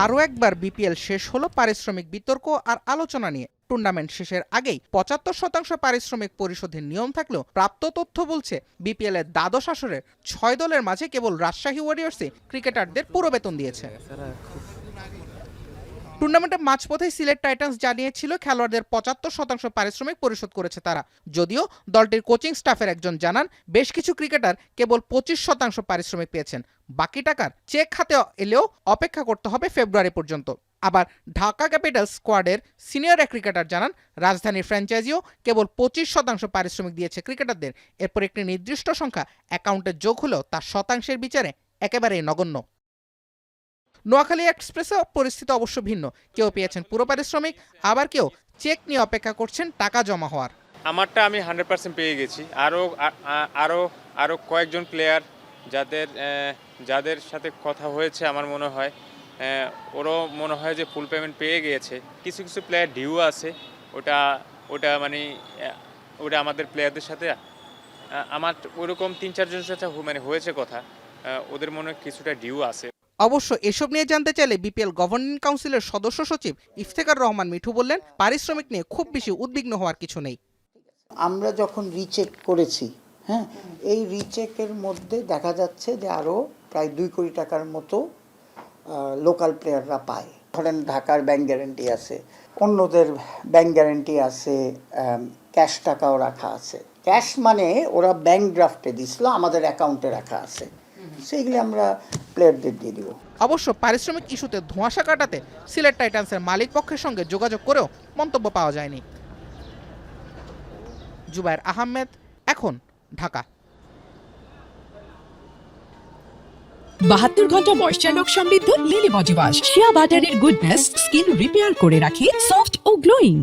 আরও একবার বিপিএল শেষ হলো পারিশ্রমিক বিতর্ক আর আলোচনা নিয়ে। টুর্নামেন্ট শেষের আগেই ৭৫% পারিশ্রমিক পরিশোধের নিয়ম থাকলেও প্রাপ্ত তথ্য বলছে বিপিএল এর দ্বাদশ আসরের ৬ দলের মাঝে কেবল রাজশাহী ওয়ারিয়র্সই ক্রিকেটারদের পুরো বেতন দিয়েছে। টুর্নামেন্টের মাঝপথেই সিলেট টাইটান্স জানিয়েছিল খেলোয়াড়দের ৭৫% পারিশ্রমিক পরিশোধ করেছে তারা। যদিও দলটির কোচিং স্টাফের একজন জানান বেশ কিছু ক্রিকেটার কেবল ২৫% পারিশ্রমিক পেয়েছেন। বাকি টাকার চেক হাতে এলেও অপেক্ষা করতে হবে ফেব্রুয়ারি পর্যন্ত। আবার ঢাকা ক্যাপিটালস স্কোয়াডের সিনিয়র এক ক্রিকেটার জানান রাজধানীর ফ্র্যাঞ্চাইজিও কেবল ২৫% পারিশ্রমিক দিয়েছে ক্রিকেটারদের। এরপর একটি নির্দিষ্ট সংখ্যা অ্যাকাউন্টে যোগ হলেও তার শতাংশের বিচারে একেবারেই নগণ্য। নোয়াখালী এক্সপ্রেসে পরিস্থিতি অবশ্য ভিন্ন। কেউ পেয়েছেন পুরো পারিশ্রমিক, আবার কেউ চেক নিয়ে অপেক্ষা করছেন টাকা জমা হওয়ার। আমারটা আমি 100% পেয়ে গেছি। আরও কয়েকজন প্লেয়ার যাদের সাথে কথা হয়েছে আমার মনে হয় ওরও মনে হয় যে ফুল পেমেন্ট পেয়ে গিয়েছে। কিছু কিছু প্লেয়ার ডিউ আছে, ওটা আমাদের প্লেয়ারদের সাথে আমার ওরকম ৩-৪ জনের সাথে হয়েছে কথা, ওদের মনে হয় কিছুটা ডিউ আছে। অবশ্য এসব নিয়ে জানতে চাইলে বিপিএল গভর্নিং কাউন্সিলের সদস্য সচিব ইফতেখার রহমান মিঠু বললেন পারিশ্রমিক নিয়ে খুব বেশি উদ্বিগ্ন হওয়ার কিছু নেই। আমরা যখন রিচেক করেছি, এই রিচেকের মধ্যে দেখা যাচ্ছে যে আরও প্রায় ২ কোটি টাকার মতো লোকাল প্লেয়াররা পায়। ধরেন ঢাকার ব্যাংক গ্যারেন্টি আছে, অন্যদের ব্যাংক গ্যারেন্টি আছে, ক্যাশ টাকাও রাখা আছে। ক্যাশ মানে ওরা ব্যাংক ড্রাফটে দিছিল, আমাদের অ্যাকাউন্টে রাখা আছে, সেইগুলি আমরা প্লেয়ারদের দিয়ে দিব। অবশ্য পারিশ্রমিক ইস্যুতে ধোঁয়াশা কাটাতে সিলেট টাইটান্সের মালিক পক্ষের সঙ্গে যোগাযোগ করেও মন্তব্য পাওয়া যায়নি। জুবায়ের আহমেদ, এখন, ঢাকা। ৭২ ঘন্টা ময়েশ্চার লক সমৃদ্ধ লিলি বডি ওয়াশ শিয়া বাটারের গুডনেস স্কিন রিপেয়ার করে রাখে সফট ও গ্লোয়িং।